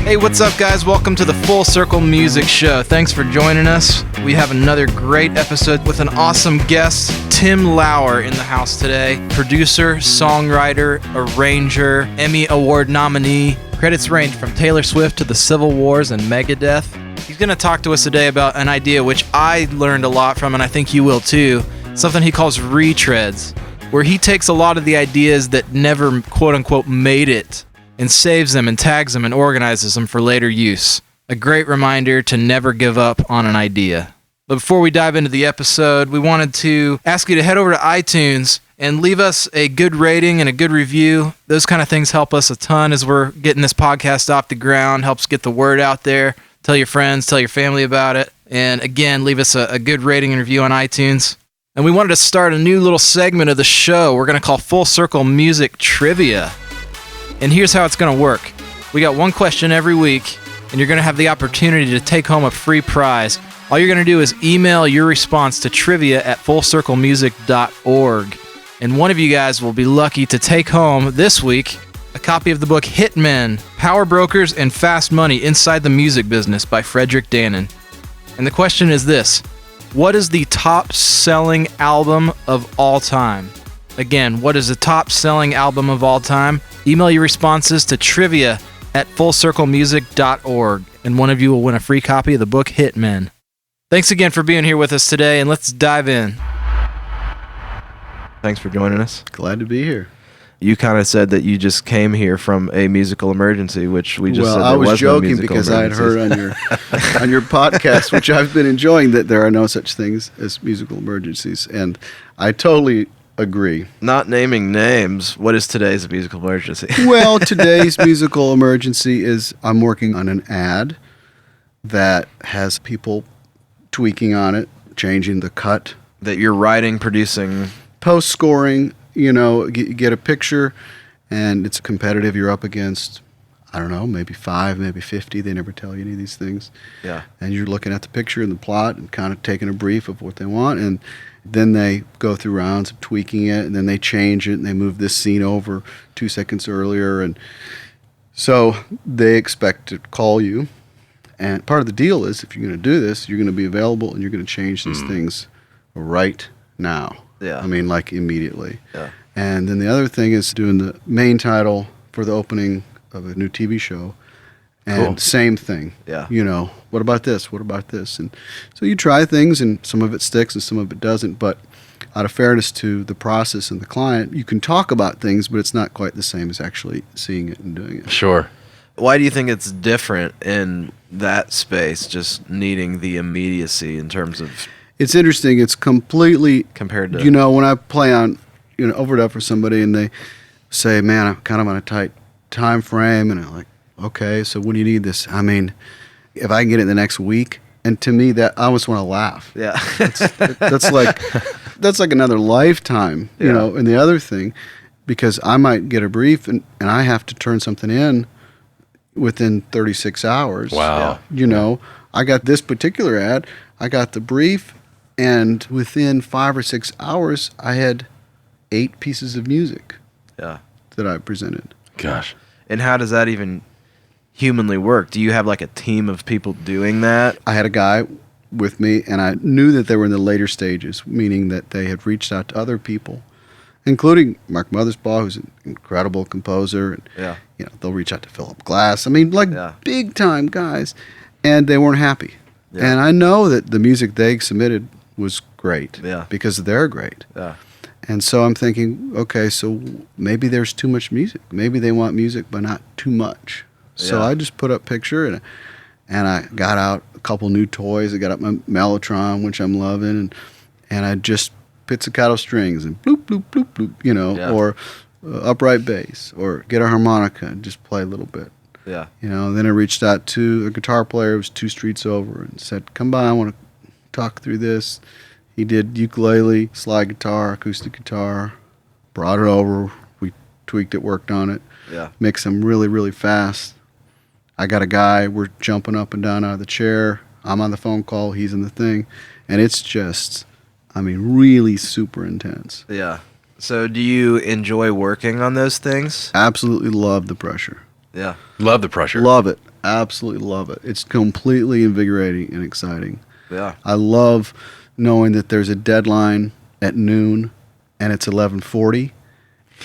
Hey, what's up, guys? Welcome to the Full Circle Music Show. Thanks for joining us. We have another great episode with an awesome guest, Tim Lauer, in the house today. Producer, songwriter, arranger, EMMY Award nominee. Credits range from Taylor Swift to the Civil Wars and Megadeth. He's going to talk to us today about an idea which I learned a lot from, and I think you will too. Something he calls re-treds, where he takes a lot of the ideas that never, quote-unquote, made it, and saves them and tags them and organizes them for later use. A great reminder to never give up on an idea. But before we dive into the episode, we wanted to ask you to head over to iTunes and leave us a good rating and a good review. Those kind of things help us a ton as we're getting this podcast off the ground, helps get the word out there. Tell your friends, tell your family about it. And again, leave us a good rating and review on iTunes. And we wanted to start a new little segment of the show we're going to call Full Circle Music Trivia. And here's how it's going to work. We got one question every week, and you're going to have the opportunity to take home a free prize. All you're going to do is email your response to trivia@fullcirclemusic.org. And one of you guys will be lucky to take home this week a copy of the book Hitmen, Power Brokers and Fast Money Inside the Music Business by Frederick Dannon. And the question is this: what is the top-selling album of all time? Again, what is the top-selling album of all time? Email your responses to trivia@fullcirclemusic.org, and one of you will win a free copy of the book Hitmen. Thanks again for being here with us today, and let's dive in. Thanks for joining us. Glad to be here. You kind of said that you just came here from a musical emergency, which we just said there was I was joking no because I had heard on your podcast, which I've been enjoying, that there are no such things as musical emergencies, and I totally agree. Not naming names, what is today's musical emergency? Well, today's musical emergency is I'm working on an ad that has people tweaking on it, changing the cut. That you're writing, producing. Post-scoring, get a picture, and it's competitive. You're up against, I don't know, maybe 5, maybe 50. They never tell you any of these things. Yeah. And you're looking at the picture and the plot and kind of taking a brief of what they want, and then they go through rounds of tweaking it, and then they change it, and they move this scene over 2 seconds earlier. And so they expect to call you. And part of the deal is, if you're going to do this, you're going to be available, and you're going to change these things right now. Yeah. I mean, like immediately. Yeah. And then the other thing is doing the main title for the opening of a new TV show. And Cool. Same thing. Yeah. What about this? What about this? And so you try things, and some of it sticks and some of it doesn't. But out of fairness to the process and the client, you can talk about things, but it's not quite the same as actually seeing it and doing it. Sure. Why do you think it's different in that space, just needing the immediacy in terms of... It's interesting. It's completely... Compared to... when I play on, overdub for somebody and they say, man, I'm kind of on a tight time frame, and I'm like, okay, so when do you need this? I mean, if I can get it the next week, and to me, that I almost want to laugh. Yeah. That's like another lifetime, And the other thing, because I might get a brief and I have to turn something in within 36 hours. Wow. I got this particular ad, I got the brief, and within 5 or 6 hours, I had 8 pieces of music Yeah. that I presented. Gosh. And how does that even humanly work? Do you have like a team of people doing that? I had a guy with me, and I knew that they were in the later stages, meaning that they had reached out to other people, including Mark Mothersbaugh, who's an incredible composer. And, Yeah. they'll reach out to Philip Glass. I mean, Yeah. big-time guys, and they weren't happy. Yeah. And I know that the music they submitted was great because they're great. Yeah. And so I'm thinking, okay, so maybe there's too much music. Maybe they want music, but not too much. So Yeah. I just put up picture, and I got out a couple new toys. I got up my Mellotron, which I'm loving, and I just pizzicato strings and bloop, bloop, bloop, bloop, or upright bass, or get a harmonica and just play a little bit. Yeah. Then I reached out to a guitar player who was 2 streets over and said, come by, I want to talk through this. He did ukulele, slide guitar, acoustic guitar, brought it over. We tweaked it, worked on it. Yeah. Mixed them really, really fast. I got a guy, we're jumping up and down out of the chair. I'm on the phone call, he's in the thing. And it's just, really super intense. Yeah. So do you enjoy working on those things? Absolutely love the pressure. Yeah. Love the pressure. Love it. absolutely love it. It's completely invigorating and exciting. Yeah. I love knowing that there's a deadline at noon and it's 11:40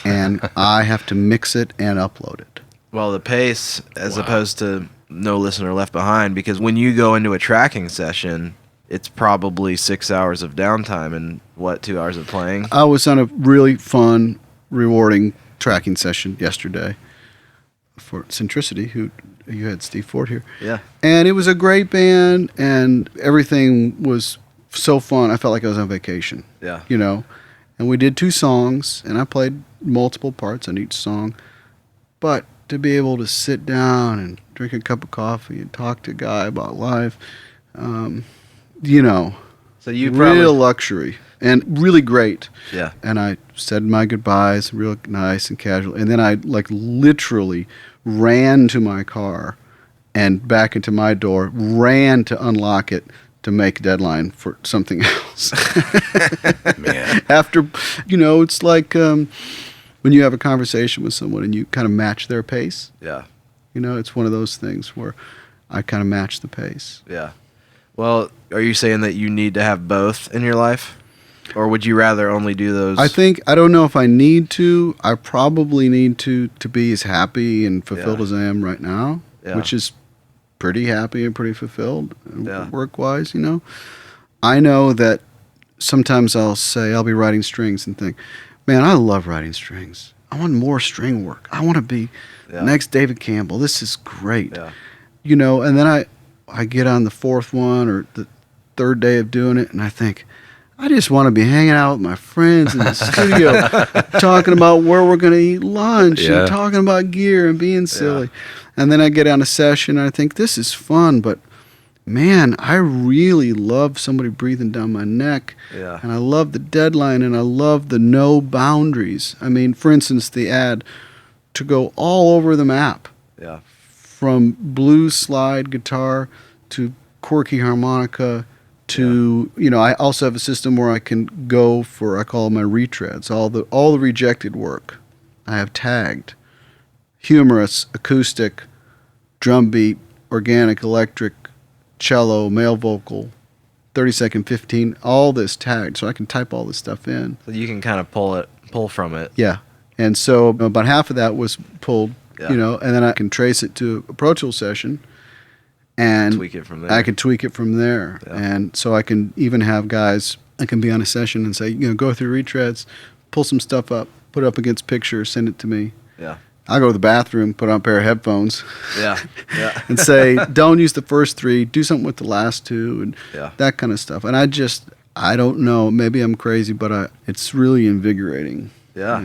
and I have to mix it and upload it. Well, the pace as opposed to no listener left behind, because when you go into a tracking session, it's probably 6 hours of downtime and 2 hours of playing. I was on a really fun, rewarding tracking session yesterday for Centricity, who you had Steve Ford here. Yeah. And it was a great band and everything was so fun. I felt like I was on vacation. Yeah. You know. And we did 2 songs and I played multiple parts on each song. But to be able to sit down and drink a cup of coffee and talk to a guy about life, you know, so you real luxury and really great. Yeah. And I said my goodbyes, real nice and casual. And then I literally ran to my car and back into my door, ran to unlock it to make a deadline for something else. Man. After, it's like when you have a conversation with someone and you kind of match their pace. Yeah. It's one of those things where I kind of match the pace. Yeah. Well, are you saying that you need to have both in your life? Or would you rather only do those? I don't know if I need to. I probably need to be as happy and fulfilled as I am right now, which is pretty happy and pretty fulfilled work-wise, I know that sometimes I'll be writing strings and think, man, I love writing strings. I want more string work. I want to be next David Campbell. This is great. Yeah. And then I get on the 4th one or the 3rd day of doing it, and I think, I just want to be hanging out with my friends in the studio, talking about where we're going to eat lunch and talking about gear and being silly. Yeah. And then I get on a session and I think, this is fun, but man, I really love somebody breathing down my neck. Yeah. And I love the deadline and I love the no boundaries. I mean, for instance, the ad to go all over the map. Yeah. From blues slide guitar to quirky harmonica to, I also have a system where I can go for, I call my retreads, all the rejected work I have tagged. Humorous, acoustic, drum beat, organic, electric, cello, male vocal, 30-second, 15, all this tagged, so I can type all this stuff in. So you can kind of pull from it. Yeah. And so about half of that was pulled, and then I can trace it to a Pro Tool session. And tweak it from there. I can tweak it from there. Yeah. And so I can even have guys, I can be on a session and say, go through retreads, pull some stuff up, put it up against pictures, send it to me. Yeah. I'll go to the bathroom, put on a pair of headphones. Yeah. Yeah. And say, don't use the first 3, do something with the last 2, and that kind of stuff. And I don't know, maybe I'm crazy, but it's really invigorating. Yeah.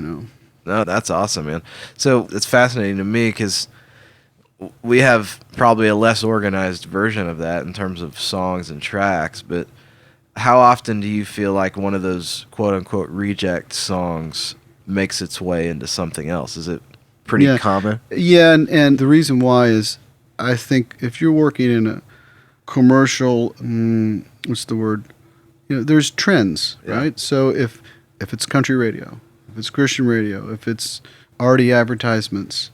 No, that's awesome, man. So it's fascinating to me because we have probably a less organized version of that in terms of songs and tracks, but how often do you feel like one of those quote-unquote reject songs makes its way into something else? Is it pretty common? Yeah, and the reason why is I think if you're working in a commercial, what's the word? There's trends, right? So if it's country radio, if it's Christian radio, if it's arty advertisements,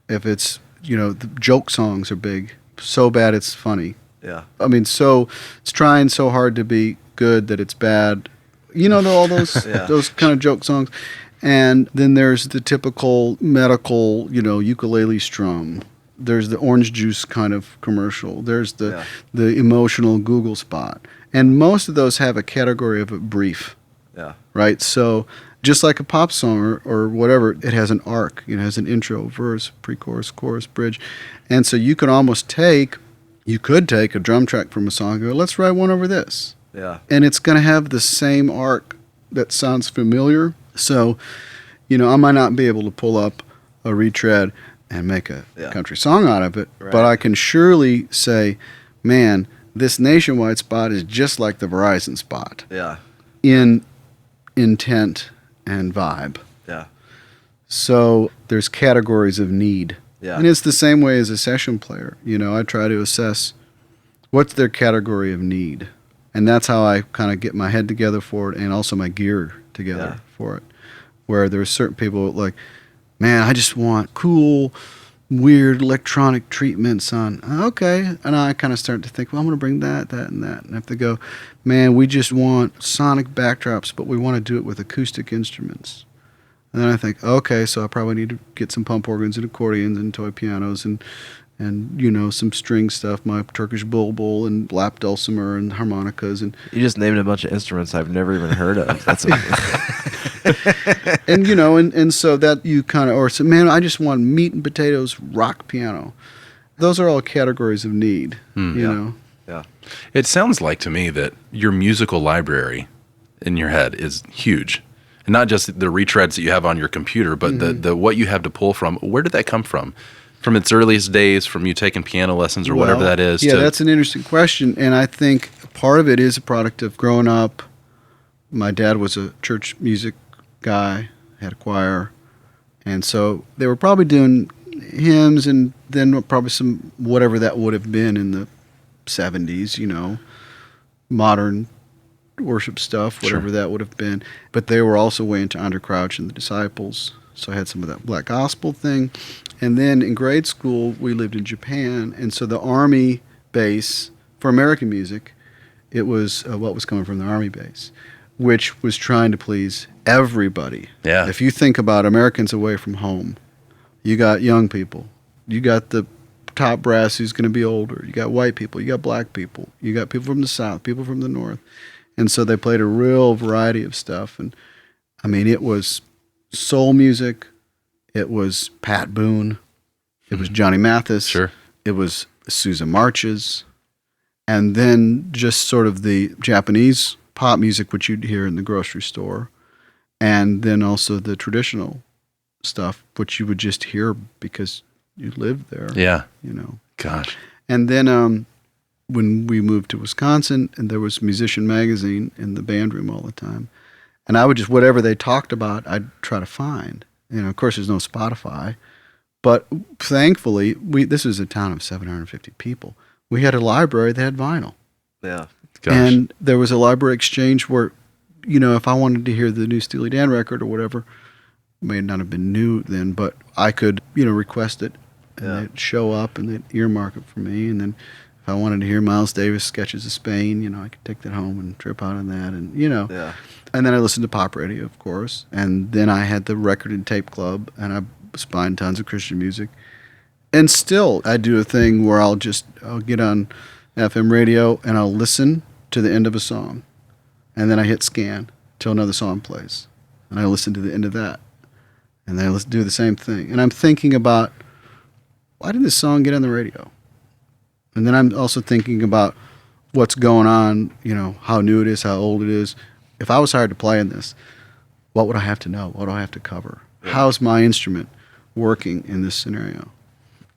if it's the joke songs are big, so bad it's funny. Yeah. I mean, so it's trying so hard to be good that it's bad. All those those kind of joke songs. And then there's the typical medical, ukulele strum. There's the orange juice kind of commercial. There's the emotional Google spot. And most of those have a category of a brief. Yeah. Right? So just like a pop song or whatever, it has an arc. It has an intro, verse, pre-chorus, chorus, bridge. And so you could take a drum track from a song and go, let's write one over this. Yeah. And it's going to have the same arc that sounds familiar. So, I might not be able to pull up a retread and make a country song out of it, but I can surely say, man, this Nationwide spot is just like the Verizon spot. Yeah. In intent and vibe. Yeah. So there's categories of need. Yeah. And it's the same way as a session player. I try to assess what's their category of need. And that's how I kind of get my head together for it and also my gear together for it. Where there's certain people like, man, I just want cool, weird electronic treatments on. Okay, and I kind of start to think, well, I'm going to bring that, and that. And if they go, man, we just want sonic backdrops, but we want to do it with acoustic instruments. And then I think, okay, so I probably need to get some pump organs and accordions and toy pianos and some string stuff, my Turkish bulbul and lap dulcimer and harmonicas. And you just named a bunch of instruments I've never even heard of. That's and so that you kind of, or so, man, I just want meat and potatoes rock piano. Those are all categories of need, you know. Yeah. It sounds like to me that your musical library in your head is huge. And not just the retreads that you have on your computer, but the what you have to pull from. Where did that come from? From its earliest days, from you taking piano lessons or whatever that is? Yeah, that's an interesting question. And I think part of it is a product of growing up. My dad was a church music guy, had a choir. And so they were probably doing hymns and then probably some whatever that would have been in the 70s, modern worship stuff, whatever that would have been. But they were also way into Under Crouch and the Disciples. So I had some of that black gospel thing. And then in grade school, we lived in Japan. And so the Army base for American music, it was what was coming from the Army base, which was trying to please everybody. Yeah. If you think about Americans away from home, you got young people. You got the top brass who's going to be older. You got white people. You got black people. You got people from the South, people from the North. And so they played a real variety of stuff. And, I mean, it was soul music. It was Pat Boone. It was Johnny Mathis. Sure. It was Sousa Marches. And then just sort of the Japanese pop music, which you'd hear in the grocery store. And then also the traditional stuff, which you would just hear because you lived there. Yeah. Gosh. And then when we moved to Wisconsin, and there was Musician Magazine in the band room all the time. And I would just, whatever they talked about, I'd try to find. Of course, there's no Spotify. But thankfully, this is a town of 750 people. We had a library that had vinyl. Yeah. Gosh. And there was a library exchange where, if I wanted to hear the new Steely Dan record or whatever, it may not have been new then, but I could, request it. And they'd show up and they'd earmark it for me. And then if I wanted to hear Miles Davis Sketches of Spain, I could take that home and trip out on that. And, Yeah. And then I listened to pop radio, of course. And then I had the record and tape club, and I was buying tons of Christian music. And still, I do a thing where I'll get on FM radio and I'll listen to the end of a song. And then I hit scan till another song plays. And I listen to the end of that. And then I do the same thing. And I'm thinking about, why did this song get on the radio? And then I'm also thinking about what's going on, how new it is, how old it is. If I was hired to play in this, what would I have to know? What do I have to cover? Yeah. How's my instrument working in this scenario?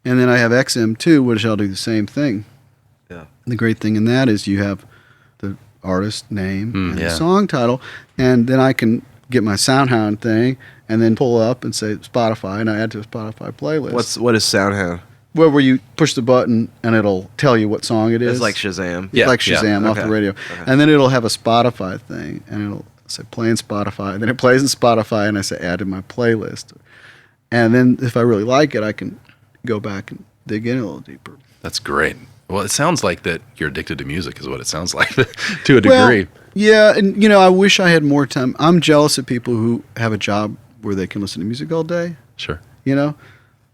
And then I have XM2, which I'll do the same thing. Yeah. The great thing in that is you have the artist name and the song title, and then I can get my SoundHound thing and then pull up and say Spotify, and I add to a Spotify playlist. What is SoundHound? Where you push the button and it'll tell you what song it is. It's like Shazam. Yeah, like Shazam off the radio. Okay. And then it'll have a Spotify thing, and it'll say play in Spotify. And then it plays in Spotify, and I say add to my playlist. And then if I really like it, I can go back and dig in a little deeper. That's great. Well, it sounds like that you're addicted to music is what it sounds like to a degree. Yeah, and I wish I had more time. I'm jealous of people who have a job where they can listen to music all day. Sure.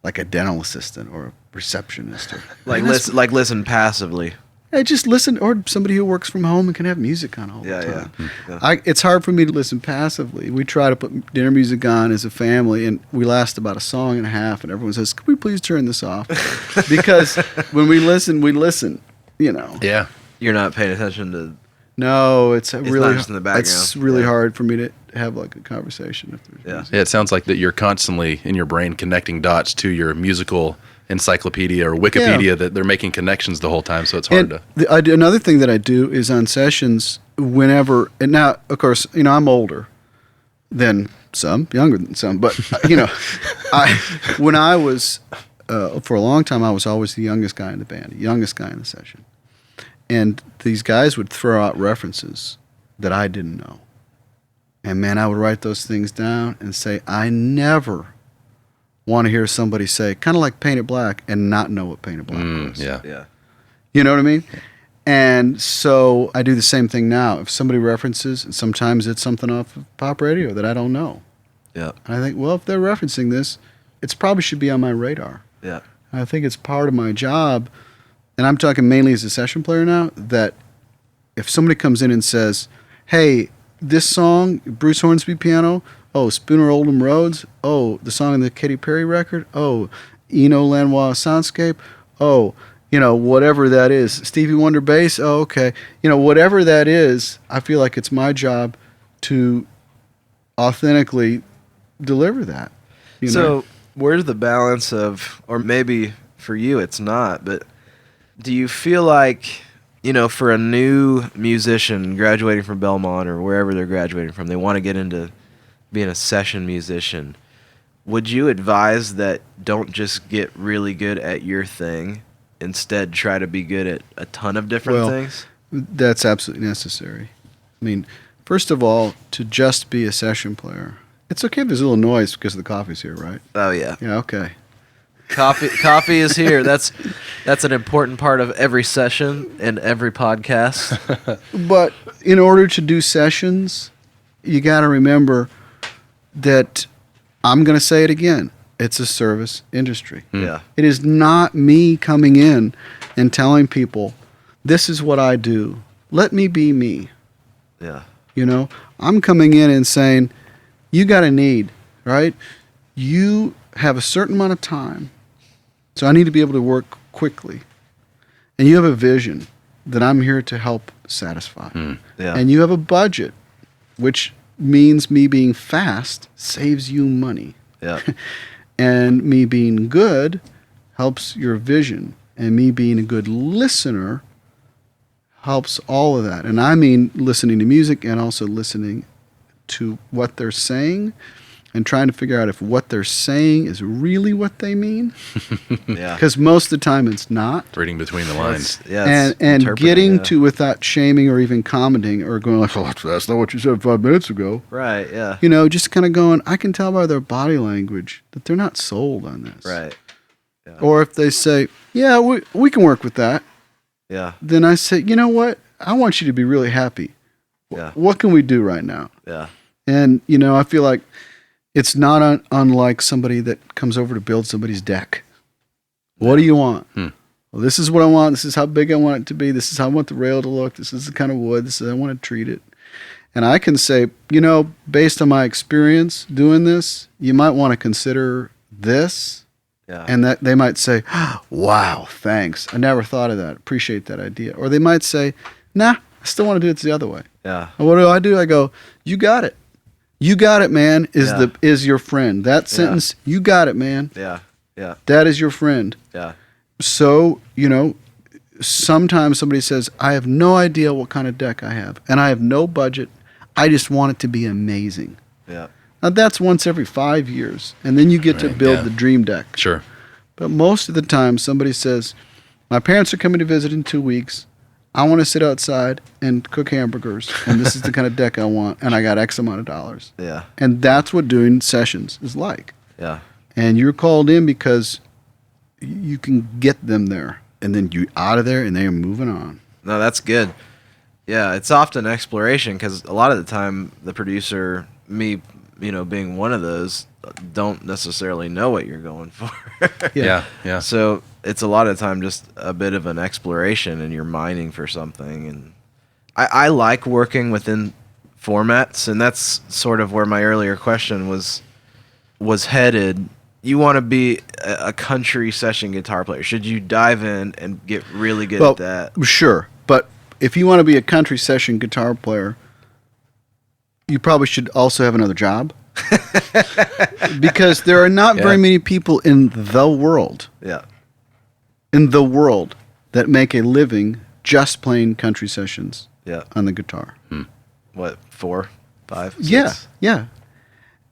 Like a dental assistant or a receptionist. Or, listen passively. Yeah, just listen, or somebody who works from home and can have music on all the time. Yeah. It's hard for me to listen passively. We try to put dinner music on as a family, and we last about a song and a half, and everyone says, "Can we please turn this off?" Because when we listen. Yeah. You're not paying attention to... No, it's really not just in the background. It's really hard for me to have like a conversation if there's music. Yeah, it sounds like that you're constantly in your brain connecting dots to your musical encyclopedia or Wikipedia that they're making connections the whole time, so it's hard to... Another thing that I do is on sessions whenever... And now, of course, I'm older than some, younger than some, but, when I was... for a long time, I was always the youngest guy in the band, the youngest guy in the session. And these guys would throw out references that I didn't know. And, man, I would write those things down and say, I never want to hear somebody say, kind of like Paint It Black, and not know what Paint It Black was. Yeah. Yeah. You know what I mean? And so I do the same thing now. If somebody references, and sometimes it's something off of pop radio that I don't know. Yeah. And I think, well, if they're referencing this, it probably should be on my radar. Yeah. And I think it's part of my job, and I'm talking mainly as a session player now, that if somebody comes in and says, hey, this song, Bruce Hornsby piano, oh, Spooner Oldham Roads, oh, the song on the Katy Perry record, oh, Eno Lanois Soundscape, oh, whatever that is, Stevie Wonder bass, oh, okay. Whatever that is, I feel like it's my job to authentically deliver that. So where's the balance of, or maybe for you it's not, but do you feel like, for a new musician graduating from Belmont or wherever they're graduating from, they want to get into being a session musician, would you advise that don't just get really good at your thing, instead try to be good at a ton of different things? That's absolutely necessary. I mean, first of all, to just be a session player, it's okay if there's a little noise because the coffee's here, right? Oh yeah. Yeah, okay. Coffee is here. That's an important part of every session and every podcast. But in order to do sessions, you got to remember that, I'm going to say it again, it's a service industry. Yeah. It is not me coming in and telling people, this is what I do. Let me be me. Yeah. I'm coming in and saying, you got a need, right? You have a certain amount of time, so I need to be able to work quickly. And you have a vision that I'm here to help satisfy. Yeah. And you have a budget, which means me being fast saves you money. Yeah. And me being good helps your vision. And me being a good listener helps all of that. And I mean listening to music and also listening to what they're saying and trying to figure out if what they're saying is really what they mean. Yeah. Because most of the time it's not. Reading between the lines. It's And interpreting, getting yeah. to, without shaming or even commenting or going like, oh, that's not what you said 5 minutes ago. Right, yeah. Just kind of going, I can tell by their body language that they're not sold on this. Right. Yeah. Or if they say, yeah, we can work with that. Yeah. Then I say, you know what? I want you to be really happy. Yeah. What can we do right now? Yeah. And, I feel like it's not unlike somebody that comes over to build somebody's deck. What do you want? Well, this is what I want. This is how big I want it to be. This is how I want the rail to look. This is the kind of wood. This is how I want to treat it. And I can say, based on my experience doing this, you might want to consider this. Yeah. And that they might say, wow, thanks. I never thought of that. Appreciate that idea. Or they might say, nah, I still want to do it the other way. Yeah. And what do? I go, you got it. You got it, man, Yeah. is your friend. That sentence, you got it, man. Yeah. Yeah. That is your friend. Yeah. So, sometimes somebody says, I have no idea what kind of deck I have, and I have no budget. I just want it to be amazing. Yeah. Now, that's once every 5 years, and then you get to Right, build yeah. the dream deck. Sure. But most of the time, somebody says, my parents are coming to visit in 2 weeks. I want to sit outside and cook hamburgers, and this is the kind of deck I want, and I got X amount of dollars. Yeah. And that's what doing sessions is like. Yeah. And you're called in because you can get them there, and then you out of there, and they are moving on. No, that's good. Yeah, it's often exploration because a lot of the time the producer, me, being one of those, don't necessarily know what you're going for. Yeah. Yeah. So it's a lot of the time just a bit of an exploration and you're mining for something. And I like working within formats, and that's sort of where my earlier question was headed. You want to be a country session guitar player. Should you dive in and get really good at that? Sure. But if you want to be a country session guitar player, you probably should also have another job. Because there are not very many people in the world Yeah. that make a living just playing country sessions Yeah. on the guitar. What, 4, 5, 6? Yeah.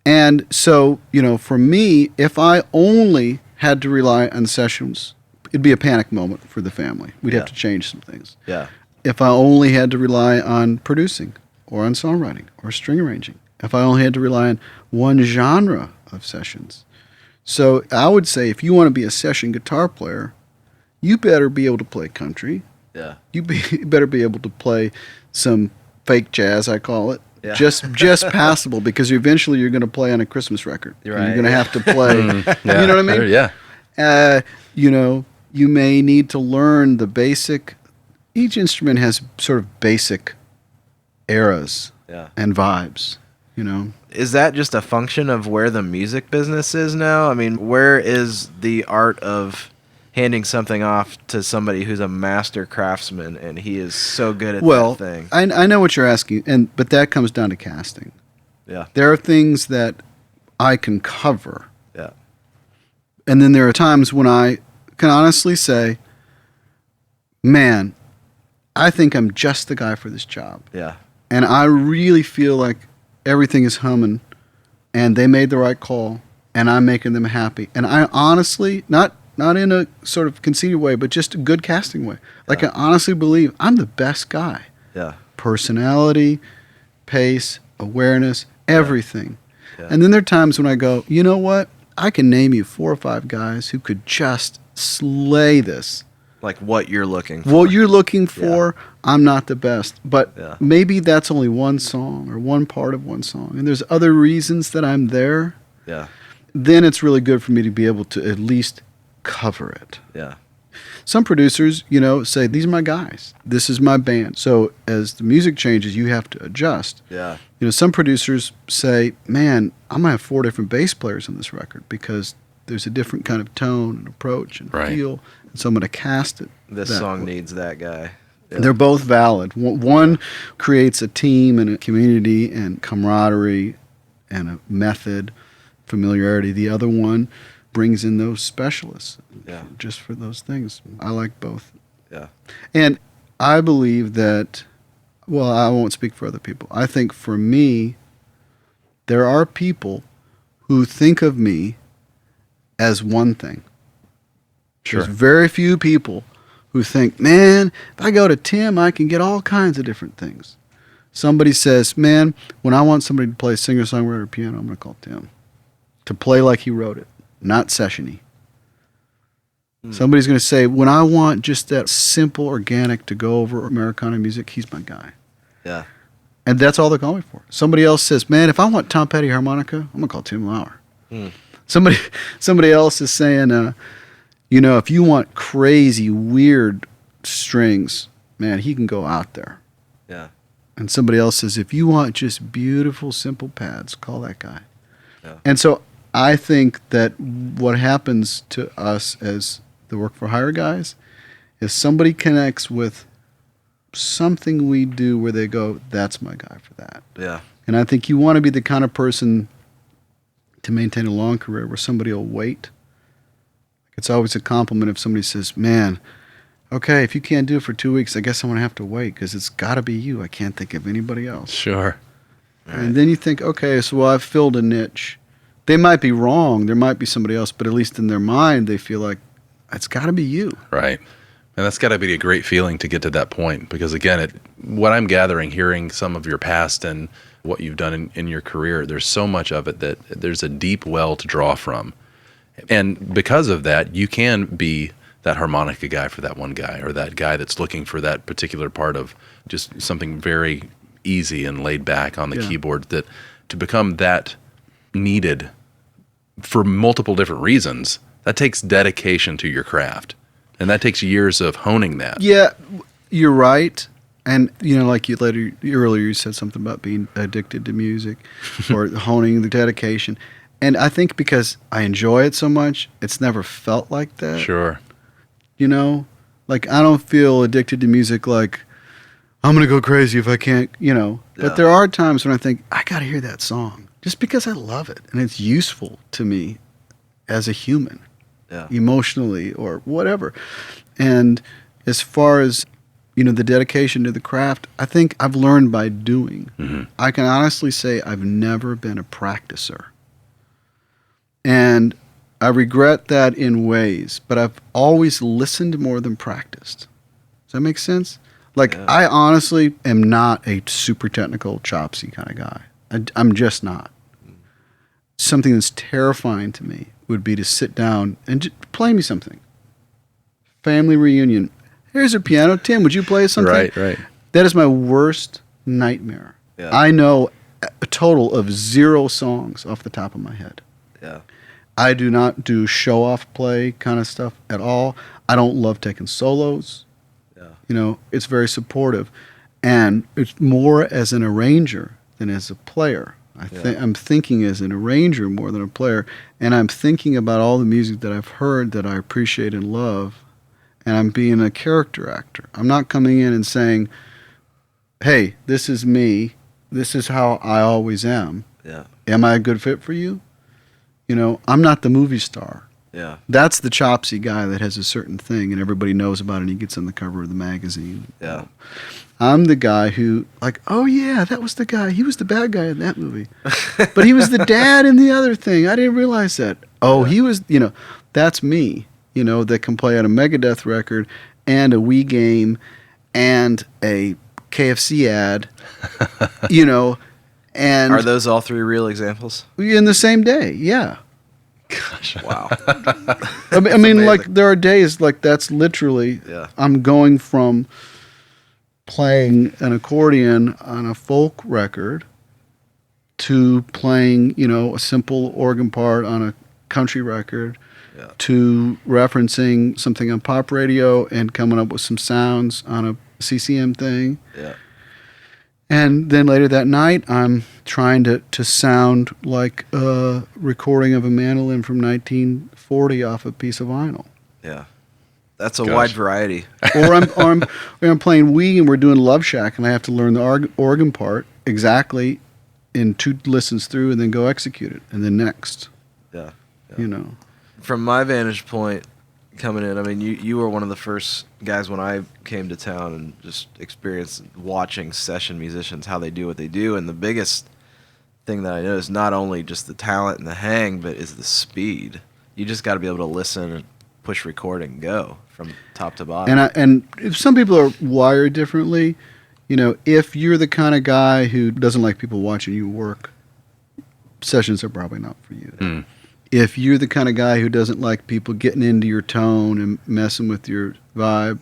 And so, for me, if I only had to rely on sessions, it'd be a panic moment for the family. We'd have Yeah. to change some things. Yeah. If I only had to rely on producing or on songwriting or string arranging, if I only had to rely on one genre of sessions. So I would say if you want to be a session guitar player, you better be able to play country. Yeah. You better be able to play some fake jazz, I call it. Yeah. Just passable, because eventually you're going to play on a Christmas record. You're And right, you're going to have to play. Yeah. You know what I mean? Yeah. You know, you may need to learn the basic. Each instrument has sort of basic eras Yeah. and vibes, you know. Is that just a function of where the music business is now? I mean, where is the art of handing something off to somebody who's a master craftsman and he is so good at that thing? I know what you're asking, but that comes down to casting. Yeah. There are things that I can cover, Yeah. and then there are times when I can honestly say, man, I think I'm just the guy for this job. Yeah. And I really feel like everything is humming, and they made the right call, and I'm making them happy. And I honestly, not in a sort of conceited way, but just a good casting way. Like, I honestly believe I'm the best guy. Yeah. Personality, pace, awareness, everything. Yeah. And then there are times when I go, you know what? I can name you 4 or 5 guys who could just slay this. Like what you're looking for. What you're looking for, I'm not the best. But Yeah. maybe that's only one song or one part of one song. And there's other reasons that I'm there. Yeah. Then it's really good for me to be able to at least cover it. Yeah. Some producers, you know, say, these are my guys. This is my band. So as the music changes, you have to adjust. Yeah. You know, some producers say, man, I'm going to have 4 different bass players on this record because there's a different kind of tone and approach and feel. And so I'm going to cast it. This that song way. needs that guy. Yeah. They're both valid. One creates a team and a community and camaraderie and a method, familiarity. The other one brings in those specialists just for those things. I like both. Yeah. And I believe that, well, I won't speak for other people. I think for me, there are people who think of me as one thing. Sure. There's very few people who think, man, if I go to Tim, I can get all kinds of different things. Somebody says, man, when I want somebody to play singer-songwriter piano, I'm going to call Tim. To play like he wrote it, not session-y. Somebody's going to say, when I want just that simple organic to go over Americana music, he's my guy. Yeah. And that's all they call me for. Somebody else says, man, if I want Tom Petty harmonica, I'm going to call Tim Lauer. Somebody else is saying, you know, if you want crazy, weird strings, man, he can go out there. Yeah. And somebody else says, if you want just beautiful, simple pads, call that guy. Yeah. And so I think that what happens to us as the work for hire guys is somebody connects with something we do where they go, that's my guy for that. Yeah. And I think you want to be the kind of person to maintain a long career where somebody will wait. It's always a compliment if somebody says, man, okay, if you can't do it for 2 weeks, I guess I'm going to have to wait because it's got to be you. I can't think of anybody else. Sure. And then you think, okay, so I've filled a niche. They might be wrong. There might be somebody else, but at least in their mind, they feel like it's got to be you. Right. And that's got to be a great feeling to get to that point because, again, what I'm gathering, hearing some of your past and what you've done in your career, there's so much of it that there's a deep well to draw from. And because of that, you can be that harmonica guy for that one guy or that guy that's looking for that particular part of just something very easy and laid back on the keyboard, that to become that needed for multiple different reasons, that takes dedication to your craft. And that takes years of honing that. Yeah, you're right. And, you know, like earlier you said something about being addicted to music or honing the dedication. And I think because I enjoy it so much, it's never felt like that. Sure. You know? Like, I don't feel addicted to music like, I'm going to go crazy if I can't, you know. Yeah. But there are times when I think, I got to hear that song. Just because I love it. And it's useful to me as a human. Yeah. Emotionally or whatever. And as far as, you know, the dedication to the craft, I think I've learned by doing. Mm-hmm. I can honestly say I've never been a practicer. And I regret that in ways, but I've always listened more than practiced. Does that make sense? Like, I honestly am not a super technical, chopsy kind of guy. I'm just not. something that's terrifying to me would be to sit down and just play me something. Family reunion. Here's a piano. Tim, would you play something? Right. That is my worst nightmare. Yeah. I know a total of 0 songs off the top of my head. Yeah. I do not do show-off play kind of stuff at all. I don't love taking solos. Yeah. You know, it's very supportive. And it's more as an arranger than as a player. I'm thinking as an arranger more than a player. And I'm thinking about all the music that I've heard that I appreciate and love. And I'm being a character actor. I'm not coming in and saying, hey, this is me. This is how I always am. Yeah. Am I a good fit for you? You know, I'm not the movie star. Yeah. That's the chopsy guy that has a certain thing and everybody knows about it and he gets on the cover of the magazine. Yeah. I'm the guy who, like, oh yeah, that was the guy. He was the bad guy in that movie. But he was the dad in the other thing. I didn't realize that. Oh, he was, you know, that's me, you know, that can play on a Megadeth record and a Wii game and a KFC ad, you know, and... Are those all 3 real examples? In the same day, yeah. Gosh. Wow. I mean, like, there are days, like, that's literally... Yeah. I'm going from playing an accordion on a folk record to playing, you know, a simple organ part on a country record to referencing something on pop radio and coming up with some sounds on a CCM thing. Yeah. And then later that night, I'm trying to sound like a recording of a mandolin from 1940 off a piece of vinyl. Yeah. That's a Gosh. wide variety. Or I'm playing Wii and we're doing Love Shack and I have to learn the organ part exactly in 2 listens through and then go execute it and then next. Yeah. You know. From my vantage point coming in, I mean, you were one of the first guys when I came to town and just experienced watching session musicians, how they do what they do. And the biggest thing that I know is not only just the talent and the hang, but is the speed. You just got to be able to listen and push record and go from top to bottom. And if some people are wired differently, you know, if you're the kind of guy who doesn't like people watching you work, sessions are probably not for you. Mm. If you're the kind of guy who doesn't like people getting into your tone and messing with your vibe,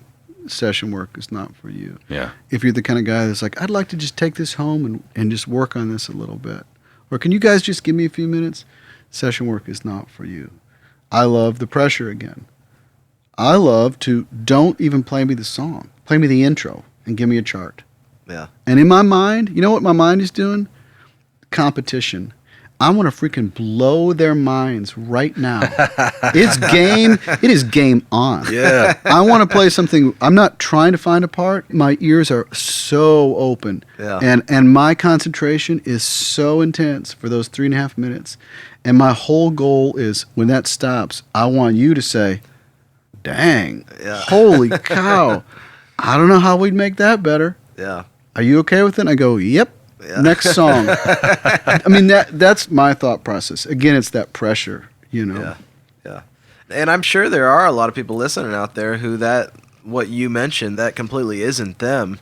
session work is not for you. Yeah. If you're the kind of guy that's like, I'd like to just take this home and just work on this a little bit. Or can you guys just give me a few minutes? Session work is not for you. I love the pressure again. I love to don't even play me the song. Play me the intro and give me a chart. Yeah. And in my mind, you know what my mind is doing? Competition. I want to freaking blow their minds right now. It's game. It is game on. Yeah. I want to play something. I'm not trying to find a part. My ears are so open. Yeah. And my concentration is so intense for those 3.5 minutes. And my whole goal is when that stops, I want you to say, dang, holy cow. I don't know how we'd make that better. Yeah. Are you okay with it? And I go, yep. Yeah. Next song. I mean, that's my thought process. Again, it's that pressure, you know. Yeah. Yeah. And I'm sure there are a lot of people listening out there who what you mentioned, that completely isn't them.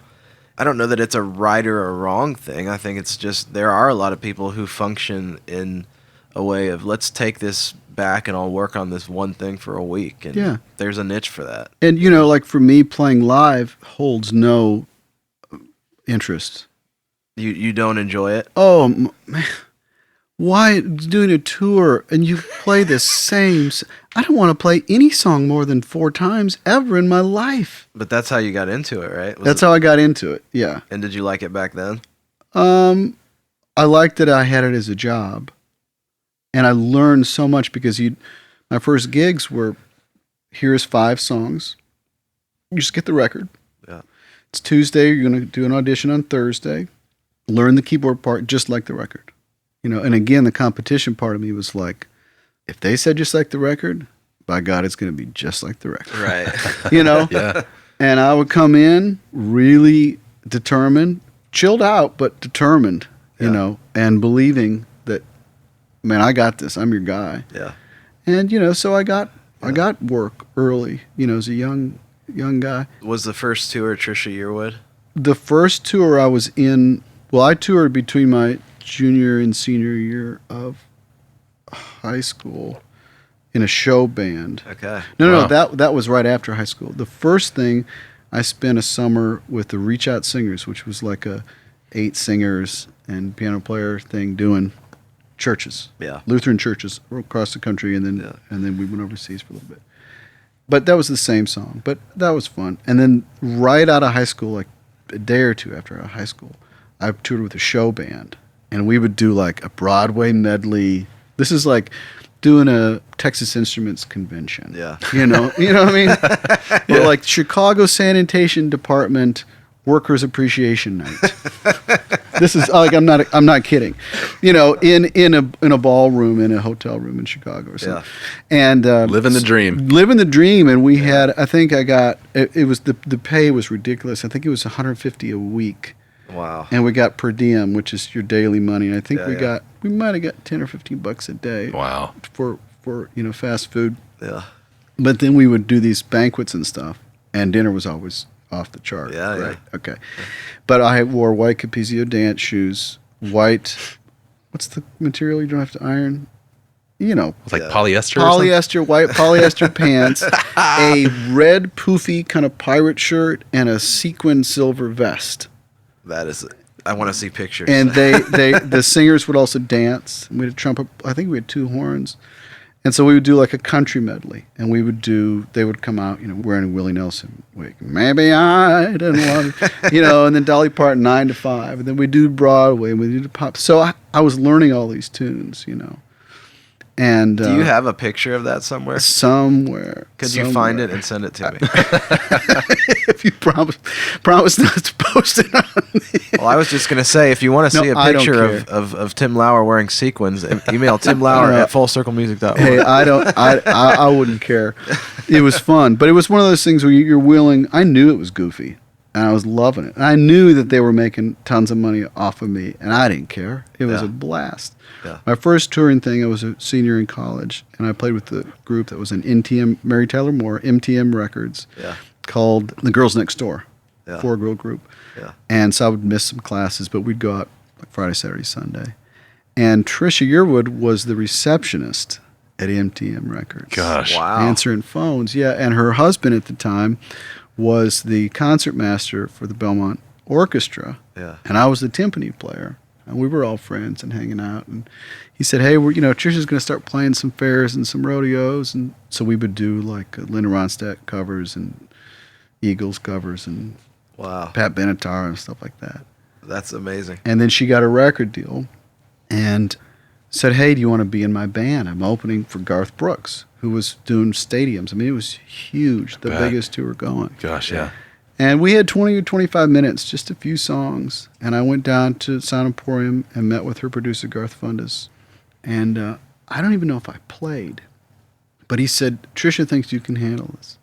I don't know that it's a right or a wrong thing. I think it's just there are a lot of people who function in a way of let's take this back and I'll work on this one thing for a week. And there's a niche for that. And, you know, like for me, playing live holds no interest. You don't enjoy it? Oh, man. Why doing a tour and you play the same? I don't want to play any song more than 4 times ever in my life. But that's how you got into it, right? That's how I got into it, yeah. And did you like it back then? I liked that I had it as a job. And I learned so much because my first gigs were, here's 5 songs. You just get the record. Yeah. It's Tuesday. You're going to do an audition on Thursday. Learn the keyboard part just like the record. You know, and again, the competition part of me was like, if they said just like the record, by God, it's going to be just like the record. Right. You know? Yeah. And I would come in really determined, chilled out, but determined, you know, and believing that, man, I got this. I'm your guy. Yeah. And, you know, so I got work early, you know, as a young guy. Was the first tour Trisha Yearwood? The first tour I was in, well, I toured between my junior and senior year of high school in a show band. Okay. No, Wow. that was right after high school. The first thing, I spent a summer with the Reach Out Singers, which was like a 8 singers and piano player thing doing churches, Yeah. Lutheran churches across the country, and then we went overseas for a little bit. But that was the same song. But that was fun. And then right out of high school, like a day or two after high school, I toured with a show band, and we would do like a Broadway medley. This is like doing a Texas Instruments convention. Yeah. You know what I mean? Or like Chicago Sanitation Department Workers Appreciation Night. This is like I'm not kidding. You know, in a ballroom in a hotel room in Chicago or something. Yeah. And Living the dream. Living the dream, and we had. I think I got. It was the pay was ridiculous. I think it was $150 a week. Wow. And we got per diem, which is your daily money. And I think Yeah, we might have got $10 or $15 a day. Wow. For fast food. Yeah. But then we would do these banquets and stuff, and dinner was always off the chart. Yeah, yeah. right? Okay. But I wore white Capezio dance shoes, white. What's the material you don't have to iron? You know, It's like polyester. or something? polyester, white polyester pants, a red poofy kind of pirate shirt, and a sequin silver vest. That is. I want to see pictures. And the singers would also dance. We had a trumpet. I think we had 2 horns, and so we would do like a country medley. And they would come out, wearing Willie Nelson wig. Maybe I didn't want, and then Dolly Parton 9 to 5, and then we do Broadway, and we do pop. So I was learning all these tunes, And do you have a picture of that somewhere? somewhere? Could you find it and send it to me? If you promise not to post it on Well, I was just going to say, if you want to No, see a I don't picture care. of Tim Lauer wearing sequins, email Tim Lauer at fullcirclemusic.org. Hey, I wouldn't care. It was fun, but it was one of those things where you're willing. I knew it was goofy, and I was loving it. And I knew that they were making tons of money off of me, and I didn't care. It was Yeah. a blast. Yeah. My first touring thing, I was a senior in college, and I played with the group that was an MTM, Mary Tyler Moore, MTM Records, Yeah. called The Girls Next Door, Yeah. 4-girl group. Yeah. And so I would miss some classes, but we'd go out like Friday, Saturday, Sunday. And Trisha Yearwood was the receptionist at MTM Records. Gosh. Wow. Answering phones, yeah. And her husband at the time was the concertmaster for the Belmont Orchestra. Yeah. And I was the timpani player. And we were all friends and hanging out. And he said, hey, Trisha's going to start playing some fairs and some rodeos. And so we would do like Linda Ronstadt covers and Eagles covers and Wow. Pat Benatar and stuff like that. That's amazing. And then she got a record deal and said, hey, do you want to be in my band? I'm opening for Garth Brooks, who was doing stadiums. I mean, it was huge, the Bet. biggest tour going. Gosh, yeah. And we had 20 or 25 minutes, just a few songs. And I went down to Sound Emporium and met with her producer, Garth Fundas. And I don't even know if I played. But he said, Trisha thinks you can handle this.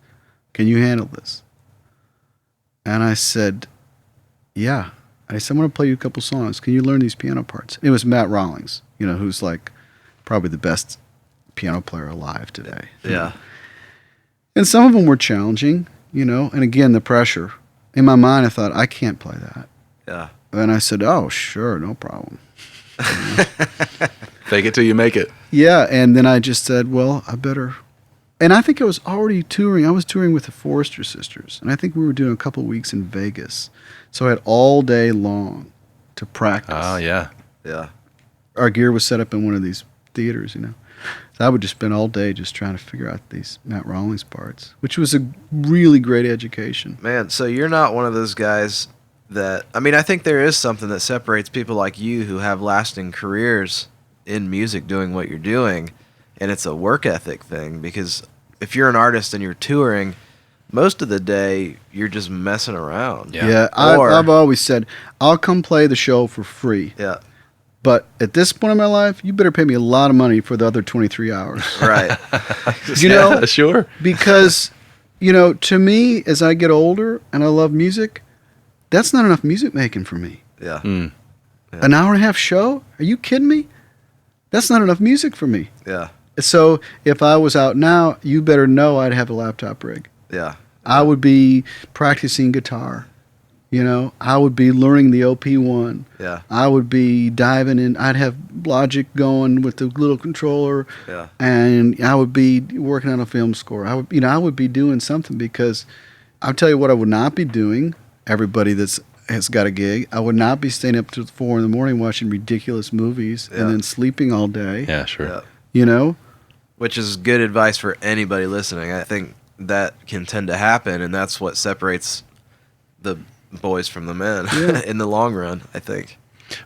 Can you handle this? And I said, yeah. I said, I'm going to play you a couple songs. Can you learn these piano parts? It was Matt Rawlings, who's like probably the best piano player alive today. Yeah. And some of them were challenging, and again, the pressure. In my mind, I thought, I can't play that. Yeah. And I said, oh, sure, no problem. Fake it till you make it. Yeah, and then I just said, well, I better. And I think I was already touring. I was touring with the Forrester Sisters, and I think we were doing a couple of weeks in Vegas. So I had all day long to practice. Oh, yeah. Yeah. Our gear was set up in one of these theaters, So I would just spend all day just trying to figure out these Matt Rawlings parts, which was a really great education. Man, so you're not one of those guys that, I think there is something that separates people like you who have lasting careers in music doing what you're doing, and it's a work ethic thing, because if you're an artist and you're touring, most of the day you're just messing around. Yeah. I've always said, I'll come play the show for free. Yeah. But at this point in my life, you better pay me a lot of money for the other 23 hours. Right. Yeah, sure. Because, to me, as I get older and I love music, that's not enough music making for me. Yeah. Mm. An hour and a half show? Are you kidding me? That's not enough music for me. Yeah. So if I was out now, you better know I'd have a laptop rig. Yeah. I would be practicing guitar. You know, I would be learning the OP1. Yeah. I would be diving in. I'd have Logic going with the little controller. Yeah. And I would be working on a film score. I would be doing something, because I'll tell you what I would not be doing. Everybody has got a gig. I would not be staying up till 4 a.m. watching ridiculous movies and then sleeping all day. Yeah, sure. Yeah. You know? Which is good advice for anybody listening. I think that can tend to happen, and that's what separates the boys from the men in the long run, I think.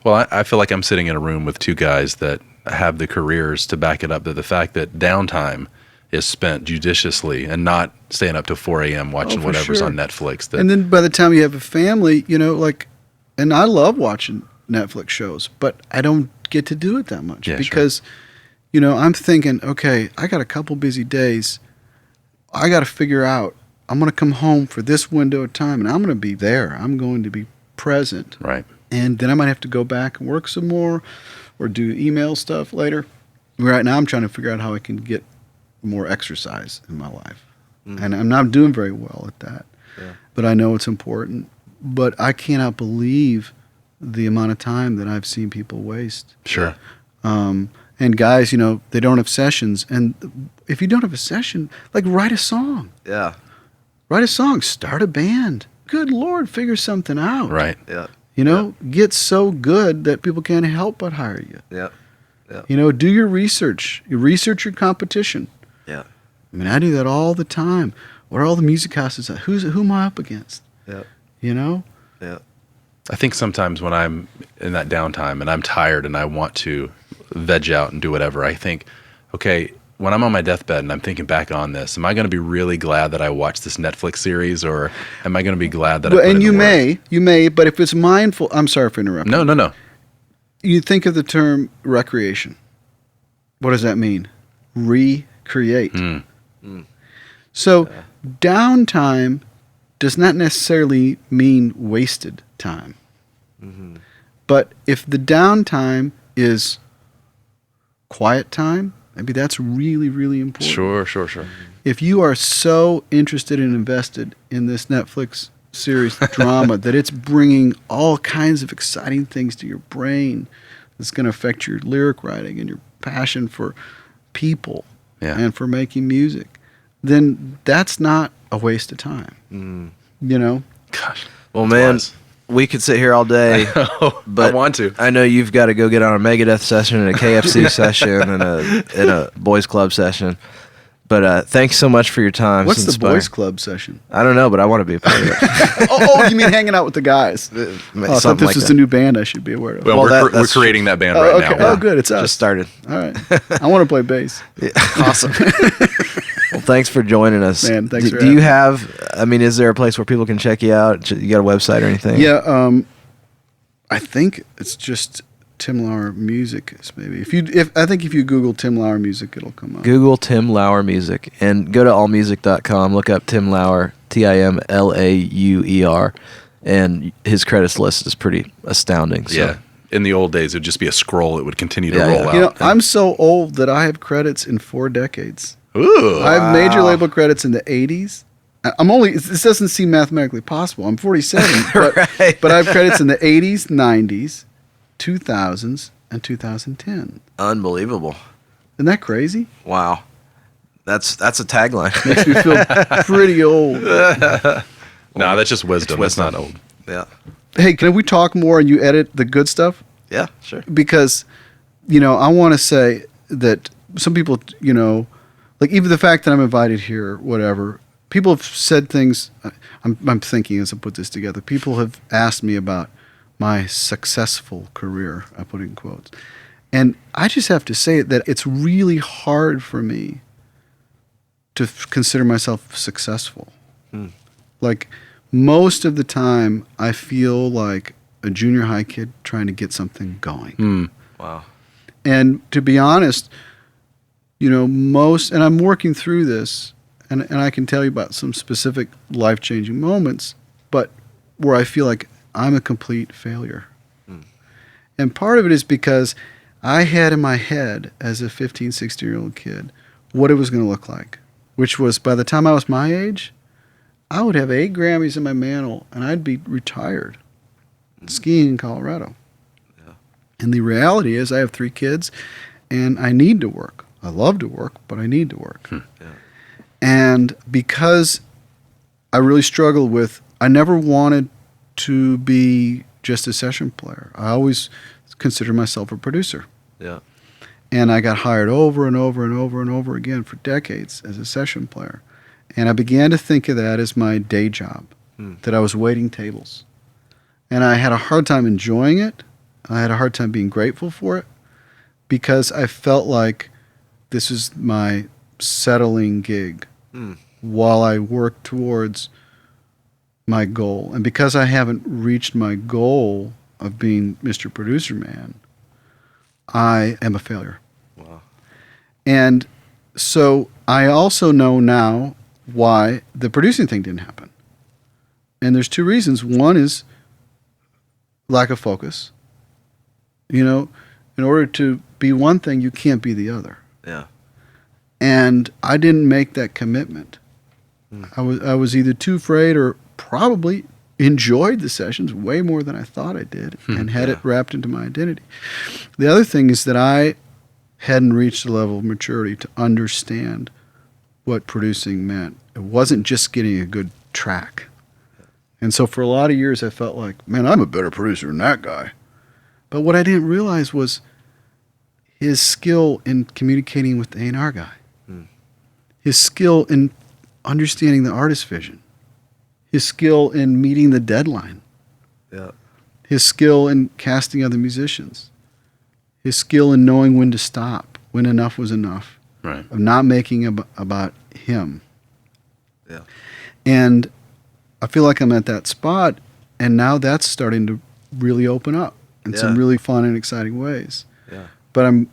Well, I feel like I'm sitting in a room with two guys that have the careers to back it up, that the fact that downtime is spent judiciously and not staying up till 4 a.m. watching whatever's on Netflix. And then by the time you have a family, you know, like, and I love watching Netflix shows, but I don't get to do it that much because, you know, I'm thinking, okay, I got a couple busy days. I got to figure out, I'm going to come home for this window of time, and I'm going to be there. I'm going to be present. Right. And then I might have to go back and work some more or do email stuff later. Right now I'm trying to figure out how I can get more exercise in my life. And I'm not doing very well at that. Yeah. But I know it's important. But I cannot believe the amount of time that I've seen people waste. Sure. And guys, you know, they don't have sessions. And if you don't have a session, like, write a song. Yeah. Write a song. Start a band. Good Lord, figure something out. Right. Yeah. You know, get so good that people can't help but hire you. Yeah. Yeah. You know, do your research. You research your competition. Yeah. I mean, I do that all the time. What are all the music houses? Who am I up against? Yeah. You know? Yeah. I think sometimes when I'm in that downtime and I'm tired and I want to veg out and do whatever, I think, okay, when I'm on my deathbed and I'm thinking back on this, am I going to be really glad that I watched this Netflix series, or am I going to be glad that I put in the work? You may, but if it's mindful, I'm sorry for interrupting. No. You think of the term recreation. What does that mean? Recreate. So downtime does not necessarily mean wasted time. But if the downtime is quiet time, maybe that's really, really important. Sure. If you are so interested and invested in this Netflix series drama that it's bringing all kinds of exciting things to your brain, that's going to affect your lyric writing and your passion for people and for making music, then that's not a waste of time. You know? Gosh. Well, man, we could sit here all day, but I want to. I know you've got to go get on a Megadeth session and a KFC session and a boys club session. But thanks so much for your time. What's the boys club session? I don't know, but I want to be a part of it. oh, you mean hanging out with the guys? I thought this was a new band I should be aware of. Well, we're creating that band right now. Oh, good. It's us. Just started. All right. I want to play bass. Yeah. Awesome. Well, thanks for joining us. Man, thanks for do you have, I mean, is there a place where people can check you out? You got a website or anything? Yeah, I think it's just Tim Lauer Music, maybe. I think if you Google Tim Lauer Music, it'll come up. Google Tim Lauer Music and go to allmusic.com. Look up Tim Lauer, TIMLAUER, and his credits list is pretty astounding. So. Yeah. In the old days, it would just be a scroll. It would continue to roll out. You know, I'm so old that I have credits in 4 decades. Ooh. I have major label credits in the 80s. This doesn't seem mathematically possible. I'm 47, but I have credits in the 80s, 90s, 2000s, and 2010. Unbelievable. Isn't that crazy? Wow. That's a tagline. Makes me feel pretty old. No, that's just wisdom. That's not old. Yeah. Hey, can we talk more and you edit the good stuff? Yeah, sure. Because, you know, I want to say that some people, you know, like even the fact that I'm invited here, whatever, people have said things. I'm thinking as I put this together. People have asked me about my successful career. I put it in quotes. And I just have to say that it's really hard for me to consider myself successful. Like most of the time, I feel like a junior high kid trying to get something going. Wow. And to be honest, you know, and I'm working through this, and I can tell you about some specific life-changing moments, but where I feel like I'm a complete failure. And part of it is because I had in my head as a 15, 16-year-old kid what it was going to look like, which was by the time I was my age, I would have 8 Grammys in my mantle, and I'd be retired skiing in Colorado. Yeah. And the reality is I have 3 kids, and I need to work. I love to work, but I need to work. Yeah. And because I really struggled with, I never wanted to be just a session player. I always considered myself a producer. Yeah. And I got hired over and over and over and over again for decades as a session player. And I began to think of that as my day job, that I was waiting tables. And I had a hard time enjoying it. I had a hard time being grateful for it because I felt like this is my settling gig while I work towards my goal. And because I haven't reached my goal of being Mr. Producer Man, I am a failure. Wow. And so I also know now why the producing thing didn't happen. And there's 2 reasons. One is lack of focus. You know, in order to be one thing, you can't be the other. Yeah. And I didn't make that commitment. I was either too afraid or probably enjoyed the sessions way more than I thought I did and had it wrapped into my identity. The other thing is that I hadn't reached the level of maturity to understand what producing meant. It wasn't just getting a good track. And so for a lot of years I felt like, man, I'm a better producer than that guy. But what I didn't realize was his skill in communicating with the A&R guy. His skill in understanding the artist's vision. His skill in meeting the deadline. Yeah. His skill in casting other musicians. His skill in knowing when to stop, when enough was enough. Right. Of not making about him. Yeah. And I feel like I'm at that spot, and now that's starting to really open up in some really fun and exciting ways. Yeah. But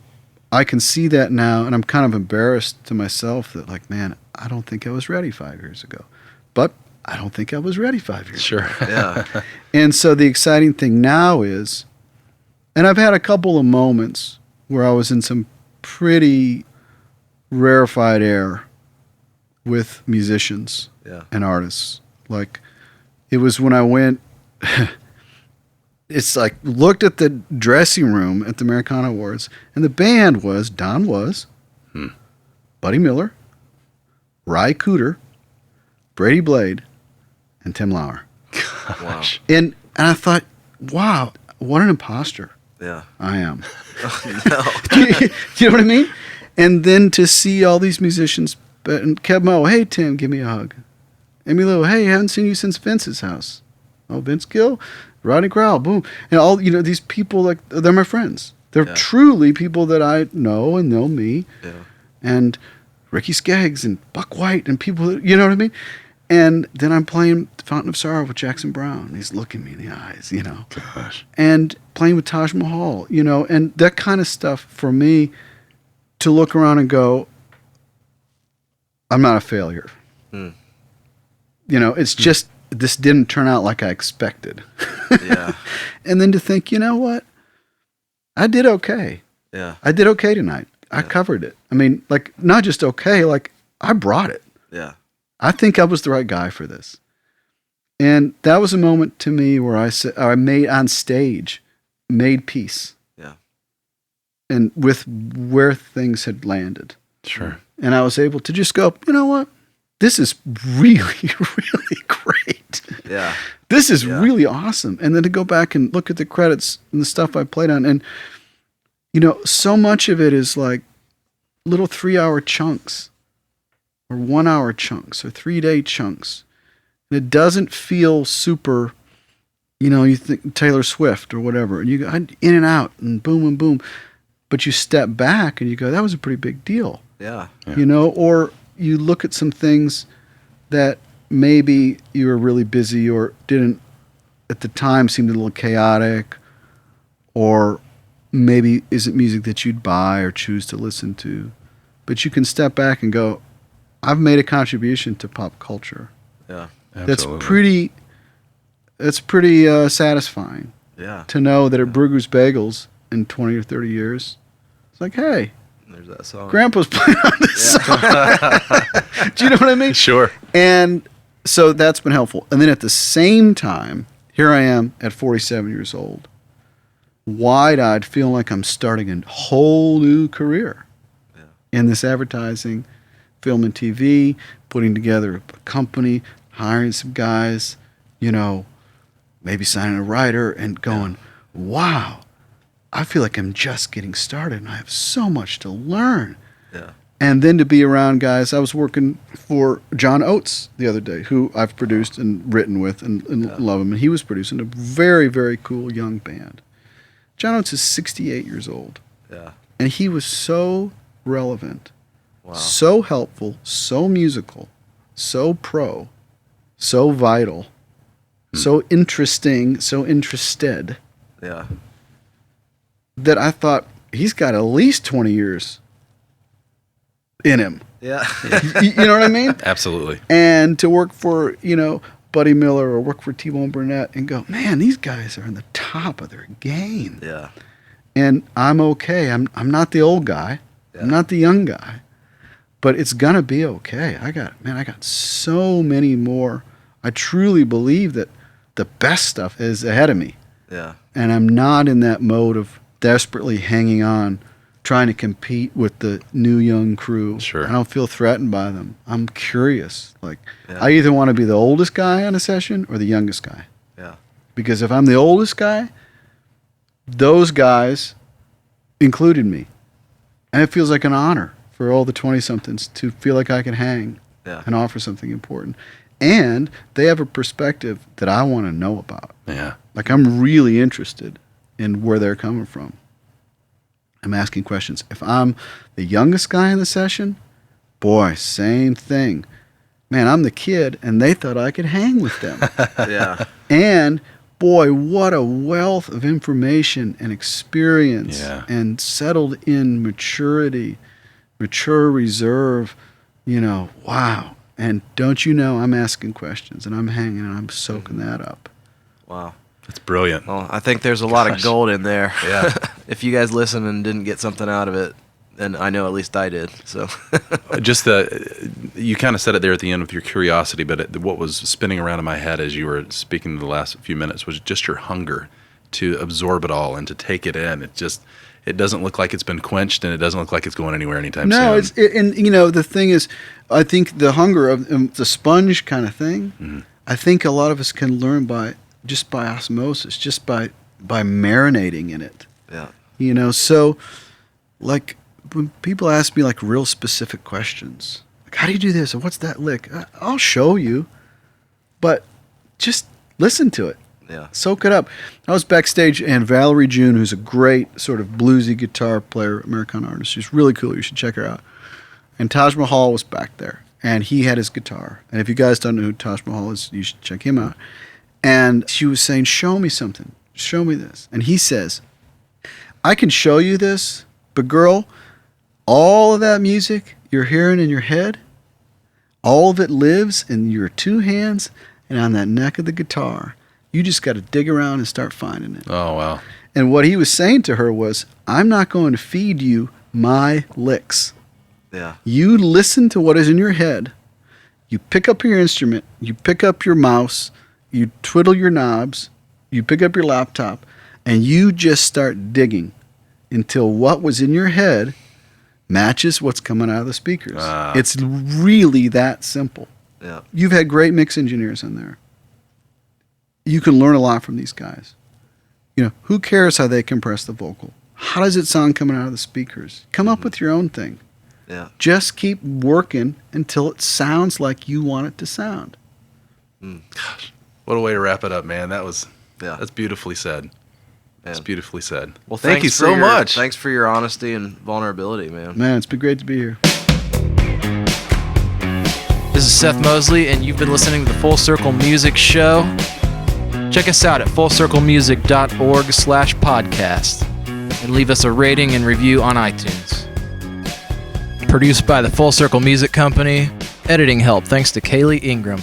I can see that now, and I'm kind of embarrassed to myself that, like, man, I don't think I was ready 5 years ago. But I don't think I was ready 5 years ago. Sure. Yeah. And so the exciting thing now is, and I've had a couple of moments where I was in some pretty rarefied air with musicians and artists. Like, it was when I went, it's like, looked at the dressing room at the Americana Awards, and the band was, Don Was, Buddy Miller, Ry Cooder, Brady Blade, and Tim Lauer. Wow. And I thought, wow, what an imposter Yeah. I am. No. Do you know what I mean? And then to see all these musicians, and Kev Mo, hey, Tim, give me a hug. Emilio, hey, haven't seen you since Vince's house. Oh, Vince Gill, Rodney Crowell, boom. And all, you know, these people, like, they're my friends. They're truly people that I know and know me. Yeah. And Ricky Skaggs and Buck White and people, that, you know what I mean? And then I'm playing Fountain of Sorrow with Jackson Browne. He's looking me in the eyes, you know. Gosh. And playing with Taj Mahal, you know, and that kind of stuff for me to look around and go, I'm not a failure. You know, it's just, this didn't turn out like I expected. Yeah. And then to think, you know what? I did okay. Yeah. I did okay tonight. I covered it. I mean, like, not just okay, like, I brought it. Yeah. I think I was the right guy for this. And that was a moment to me where I said, I made on stage, made peace. Yeah. And with where things had landed. Sure. And I was able to just go, you know what? This is really, really great. Yeah. This is really awesome. And then to go back and look at the credits and the stuff I played on. And, you know, so much of it is like little 3-hour chunks or 1-hour chunks or 3-day chunks. And it doesn't feel super, you know, you think Taylor Swift or whatever. And you go in and out and boom and boom. But you step back and you go, that was a pretty big deal. Yeah. You know, or you look at some things that maybe you were really busy or didn't at the time seemed a little chaotic, or maybe isn't music that you'd buy or choose to listen to. But you can step back and go, I've made a contribution to pop culture. Yeah. Absolutely. That's pretty satisfying. Yeah. To know that at Brugger's Bagels in 20 or 30 years, it's like, hey, There's that song. Grandpa's playing on this song. Do you know what I mean? Sure. And So that's been helpful. And then at the same time, here I am at 47 years old, wide-eyed, feeling like I'm starting a whole new career in this advertising, film and TV, putting together a company, hiring some guys, maybe signing a writer and going, wow, I feel like I'm just getting started and I have so much to learn. Yeah. And then to be around guys, I was working for John Oates the other day, who I've produced and written with and love him. And he was producing a very, very cool young band. John Oates is 68 years old. Yeah. And he was so relevant, Wow. so helpful, so musical, so pro, so vital, so interesting, so interested, Yeah. that I thought he's got at least 20 years in him. Yeah. You know what I mean? Absolutely. And to work for, Buddy Miller or work for T-Bone Burnett and go, man, these guys are in the top of their game. Yeah. And I'm okay. I'm not the old guy. Yeah. I'm not the young guy. But it's going to be okay. I got so many more. I truly believe that the best stuff is ahead of me. Yeah. And I'm not in that mode of desperately hanging on, trying to compete with the new young crew. Sure. I don't feel threatened by them. I'm curious. Like, Yeah. I either want to be the oldest guy on a session or the youngest guy. Yeah. Because if I'm the oldest guy, those guys included me. And it feels like an honor for all the 20-somethings to feel like I can hang Yeah. and offer something important. And they have a perspective that I want to know about. Yeah. Like, I'm really interested in where they're coming from. I'm asking questions. If I'm the youngest guy in the session, boy, same thing. Man, I'm the kid, and they thought I could hang with them. Yeah. And, boy, what a wealth of information and experience and settled in maturity, mature reserve, wow. And don't you know, I'm asking questions, and I'm hanging, and I'm soaking that up. Wow. It's brilliant. Well, I think there's a lot of gold in there. Yeah. If you guys listen and didn't get something out of it, then I know at least I did. So. Just you kind of said it there at the end with your curiosity, but what was spinning around in my head as you were speaking the last few minutes was just your hunger to absorb it all and to take it in. It doesn't look like it's been quenched, and it doesn't look like it's going anywhere anytime soon. No, the thing is, I think the hunger of the sponge kind of thing, I think a lot of us can learn by osmosis, just by marinating in it. Yeah. So, like, when people ask me, like, real specific questions, like, how do you do this, or what's that lick? I'll show you, but just listen to it. Yeah. Soak it up. I was backstage, and Valerie Jun, who's a great sort of bluesy guitar player, Americana artist, she's really cool. You should check her out. And Taj Mahal was back there, and he had his guitar. And if you guys don't know who Taj Mahal is, you should check him out. And she was saying, show me something. Show me this. And he says, I can show you this, but girl, all of that music you're hearing in your head, all of it lives in your two hands and on that neck of the guitar. You just got to dig around and start finding it. Oh, wow. And what he was saying to her was, I'm not going to feed you my licks. Yeah. You listen to what is in your head. You pick up your instrument. You pick up your mouse. You twiddle your knobs. You pick up your laptop. And you just start digging until what was in your head matches what's coming out of the speakers. It's really that simple. Yeah. You've had great mix engineers in there. You can learn a lot from these guys. Who cares how they compress the vocal? How does it sound coming out of the speakers? Come up with your own thing. Yeah. Just keep working until it sounds like you want it to sound. Gosh, what a way to wrap it up, man. That's beautifully said. That's Man. beautifully said. Well, thank you thanks so much. Thanks for your honesty and vulnerability, man. Man, it's been great to be here. This is Seth Mosley, and you've been listening to the Full Circle Music Show. Check us out at fullcirclemusic.org/podcast and leave us a rating and review on iTunes. Produced by the Full Circle Music Company. Editing help thanks to Kaylee Ingram.